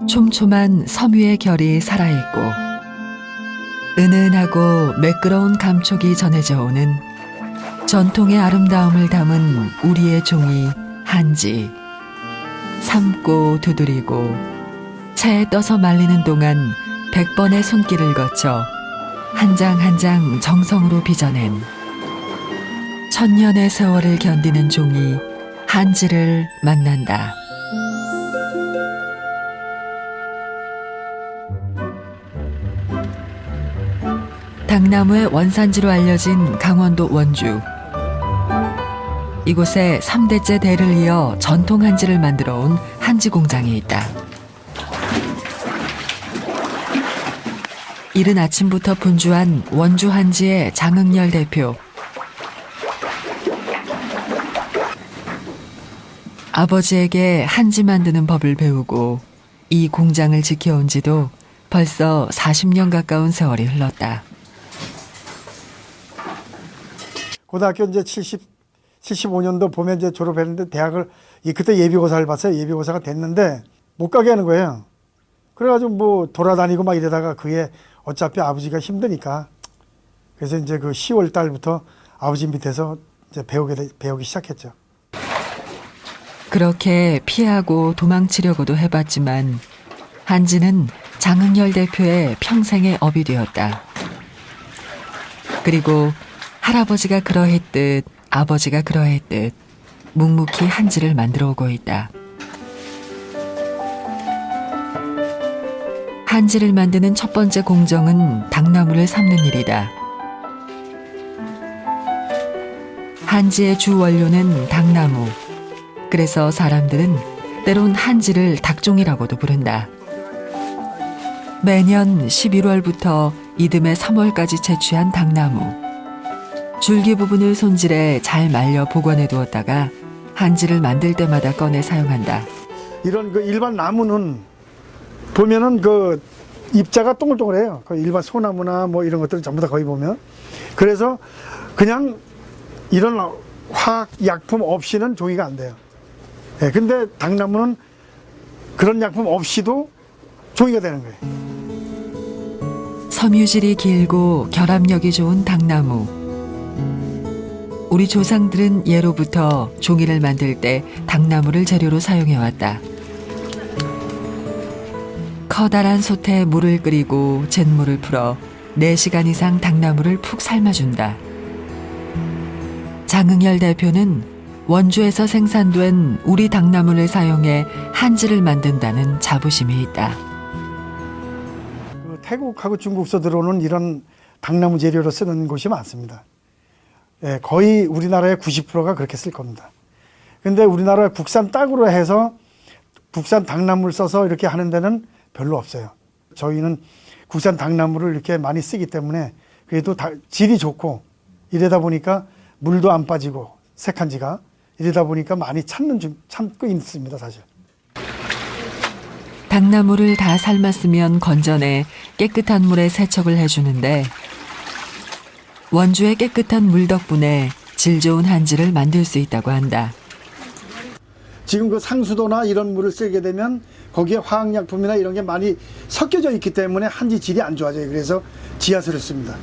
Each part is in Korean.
촘촘한 섬유의 결이 살아있고 은은하고 매끄러운 감촉이 전해져 오는 전통의 아름다움을 담은 우리의 종이 한지. 삶고 두드리고 차에 떠서 말리는 동안 100번의 손길을 거쳐 한 장 한 장 정성으로 빚어낸 천년의 세월을 견디는 종이 한지를 만난다. 당나무의 원산지로 알려진 강원도 원주. 이곳에 3대째 대를 이어 전통 한지를 만들어 온 한지 공장이 있다. 이른 아침부터 분주한 원주 한지의 장흥열 대표. 아버지에게 한지 만드는 법을 배우고 이 공장을 지켜온 지도 벌써 40년 가까운 세월이 흘렀다. 고등학교 이제 75년도 봄에 이제 졸업했는데 대학을 그때 예비고사를 봤어요. 예비고사가 됐는데 못 가게 하는 거예요. 그래가지고 뭐 돌아다니고 막 이러다가 그게 어차피 아버지가 힘드니까 그래서 이제 그 10월 달부터 아버지 밑에서 이제 배우기 시작했죠. 그렇게 피하고 도망치려고도 해봤지만 한지는 장흥열 대표의 평생의 업이 되었다. 그리고 할아버지가 그러했듯 아버지가 그러했듯 묵묵히 한지를 만들어 오고 있다. 한지를 만드는 첫 번째 공정은 당나무를 삶는 일이다. 한지의 주 원료는 당나무. 그래서 사람들은 때론 한지를 닭종이라고도 부른다. 매년 11월부터 이듬해 3월까지 채취한 당나무. 줄기 부분을 손질해 잘 말려 보관해 두었다가 한지를 만들 때마다 꺼내 사용한다. 이런 그 일반 나무는 보면은 그 입자가 동글동글해요. 그 일반 소나무나 뭐 이런 것들은 전부 다 거의 보면. 그래서 그냥 이런 화학 약품 없이는 종이가 안 돼요. 네, 근데 당나무는 그런 약품 없이도 종이가 되는 거예요. 섬유질이 길고 결합력이 좋은 당나무. 우리 조상들은 예로부터 종이를 만들 때 당나무를 재료로 사용해왔다. 커다란 솥에 물을 끓이고 잿물을 풀어 4시간 이상 당나무를 푹 삶아준다. 장흥열 대표는 원주에서 생산된 우리 당나무를 사용해 한지를 만든다는 자부심이 있다. 태국하고 중국서 들어오는 이런 당나무 재료로 쓰는 곳이 많습니다. 예, 거의 우리나라의 90%가 그렇게 쓸 겁니다. 근데 우리나라 국산 땅으로 해서 국산 당나무를 써서 이렇게 하는 데는 별로 없어요. 저희는 국산 당나무를 이렇게 많이 쓰기 때문에 그래도 질이 좋고 이러다 보니까 물도 안 빠지고 색한지가 이러다 보니까 많이 참고 있습니다, 사실. 당나무를 다 삶았으면 건져내 깨끗한 물에 세척을 해주는데 원주의 깨끗한 물 덕분에 질 좋은 한지를 만들 수 있다고 한다. 지금 그 상수도나 이런 물을 쓰게 되면 거기에 화학약품이나 이런 게 많이 섞여져 있기 때문에 한지 질이 안 좋아져요. 그래서 지하수를 씁니다.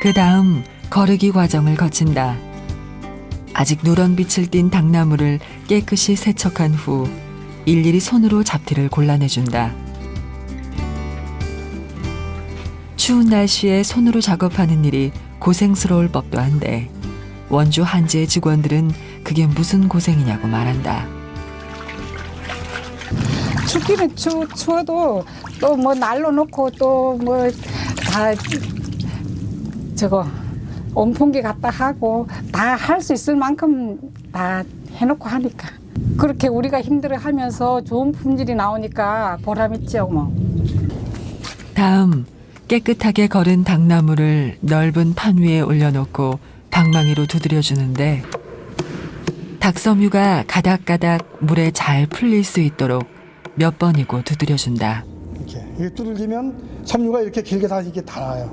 그 다음 거르기 과정을 거친다. 아직 누런 빛을 띤 당나무를 깨끗이 세척한 후 일일이 손으로 잡티를 골라내준다. 추운 날씨에 손으로 작업하는 일이 고생스러울 법도 한데 원주 한지의 직원들은 그게 무슨 고생이냐고 말한다. 춥기는 추워도 또 뭐 날로 놓고 또 뭐 다 저거 온풍기 갖다 하고 다 할 수 있을 만큼 다 해놓고 하니까 그렇게 우리가 힘들어하면서 좋은 품질이 나오니까 보람있죠 뭐. 다음 깨끗하게 거른 당나무를 넓은 판 위에 올려놓고 방망이로 두드려주는데 닭섬유가 가닥가닥 물에 잘 풀릴 수 있도록 몇 번이고 두드려준다. 이렇게 두들기면 섬유가 이렇게 길게 다 이렇게 닿아요.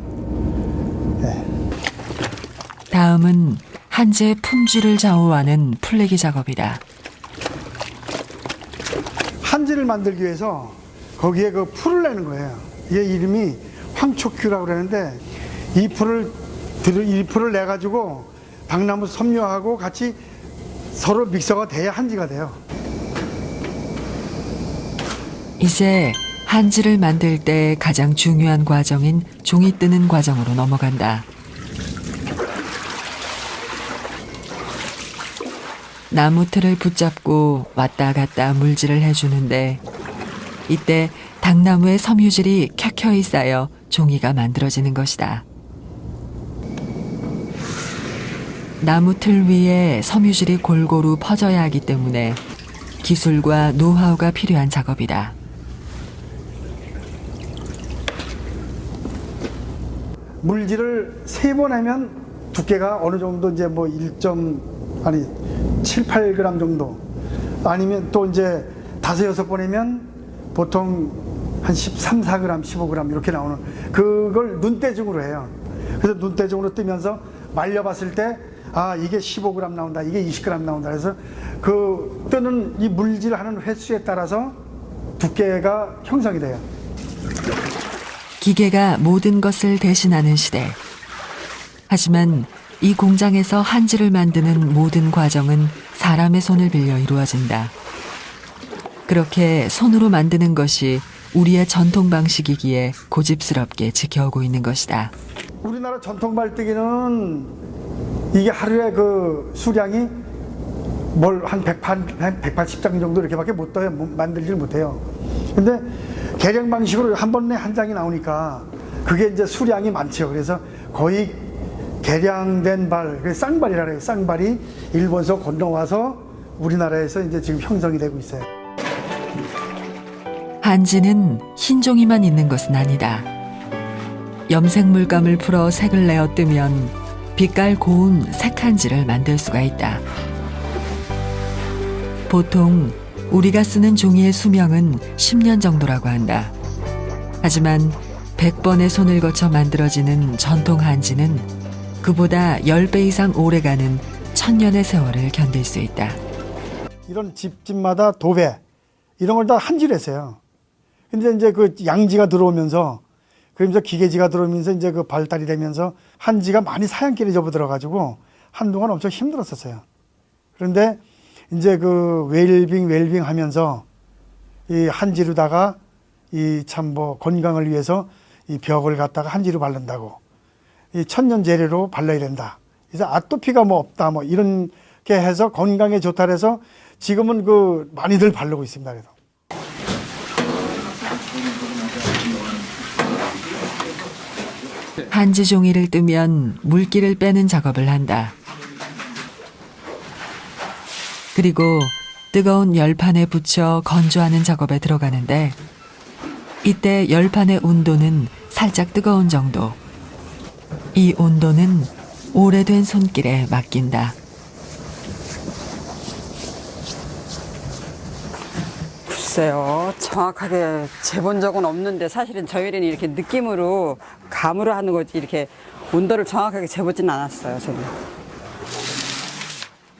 네. 다음은 한지의 품질을 좌우하는 풀내기 작업이다. 한지를 만들기 위해서 거기에 그 풀을 내는 거예요. 얘 이름이 황초큐라고 그러는데 이 풀을 내 가지고 당나무 섬유하고 같이 서로 믹서가 돼야 한지가 돼요. 이제 한지를 만들 때 가장 중요한 과정인 종이 뜨는 과정으로 넘어간다. 나무 틀을 붙잡고 왔다 갔다 물질을 해주는데 이때 당나무의 섬유질이 켜켜이 쌓여 종이가 만들어지는 것이다. 나무 틀 위에 섬유질이 골고루 퍼져야 하기 때문에 기술과 노하우가 필요한 작업이다. 물질을 3번 하면 두께가 어느 정도 이제 뭐 7, 8g 정도 아니면 또 이제 5, 6번 하면 보통 한 13, 4g, 15g 이렇게 나오는 그걸 눈대중으로 해요. 그래서 눈대중으로 뜨면서 말려봤을 때 아 이게 15g 나온다 이게 20g 나온다 그래서 그 뜨는 이 물질 하는 횟수에 따라서 두께가 형성이 돼요. 기계가 모든 것을 대신하는 시대. 하지만 이 공장에서 한지를 만드는 모든 과정은 사람의 손을 빌려 이루어진다. 그렇게 손으로 만드는 것이 우리의 전통 방식이기에 고집스럽게 지켜오고 있는 것이다. 우리나라 전통 말뜨기는 이게 하루에 그 수량이 한 180장 정도 이렇게밖에 못 떠요. 만들질 못해요. 근데 계량 방식으로 한 번에 한 장이 나오니까 그게 이제 수량이 많죠. 그래서 거의 계량된 발, 쌍발이라 그래요. 쌍발이 일본에서 건너와서 우리나라에서 이제 지금 형성이 되고 있어요. 한지는 흰 종이만 있는 것은 아니다. 염색 물감을 풀어 색을 내어 뜨면 빛깔 고운 색한지를 만들 수가 있다. 보통 우리가 쓰는 종이의 수명은 10년 정도라고 한다. 하지만 100번의 손을 거쳐 만들어지는 전통 한지는 그보다 10배 이상 오래가는 1000년의 세월을 견딜 수 있다. 이런 집마다 도배 이런 걸 다 한지로 했어요. 근데 이제 그 양지가 들어오면서 그러면서 기계지가 들어오면서 이제 그 발달이 되면서 한지가 많이 사양길에 접어들어가지고 한동안 엄청 힘들었었어요. 그런데 이제 그 웰빙 하면서 이 한지로다가 이 참 뭐 건강을 위해서 이 벽을 갖다가 한지로 바른다고 이 천년 재료로 발라야 된다. 그래서 아토피가 뭐 없다 뭐 이런 게 해서 건강에 좋다 해서 지금은 그 많이들 바르고 있습니다. 그래서. 한지 종이를 뜨면 물기를 빼는 작업을 한다. 그리고 뜨거운 열판에 붙여 건조하는 작업에 들어가는데 이때 열판의 온도는 살짝 뜨거운 정도. 이 온도는 오래된 손길에 맡긴다. 글쎄요, 정확하게 재본 적은 없는데 사실은 저희는 이렇게 느낌으로 감으로 하는 거지 이렇게 온도를 정확하게 재보진 않았어요. 저는.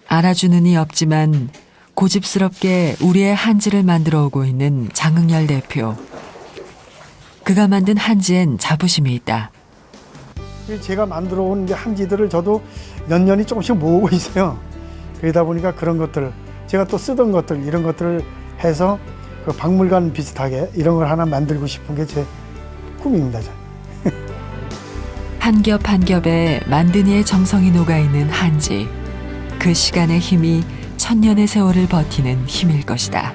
알아주는 이 없지만 고집스럽게 우리의 한지를 만들어 오고 있는 장흥열 대표. 그가 만든 한지엔 자부심이 있다. 제가 만들어 온 한지들을 저도 몇 년이 조금씩 모으고 있어요. 그러다 보니까 그런 것들 제가 또 쓰던 것들 이런 것들을 해서 그 박물관 비슷하게 이런 걸 하나 만들고 싶은 게 제 꿈입니다. 한 겹 한 겹에 만든 이의 정성이 녹아있는 한지. 그 시간의 힘이 천년의 세월을 버티는 힘일 것이다.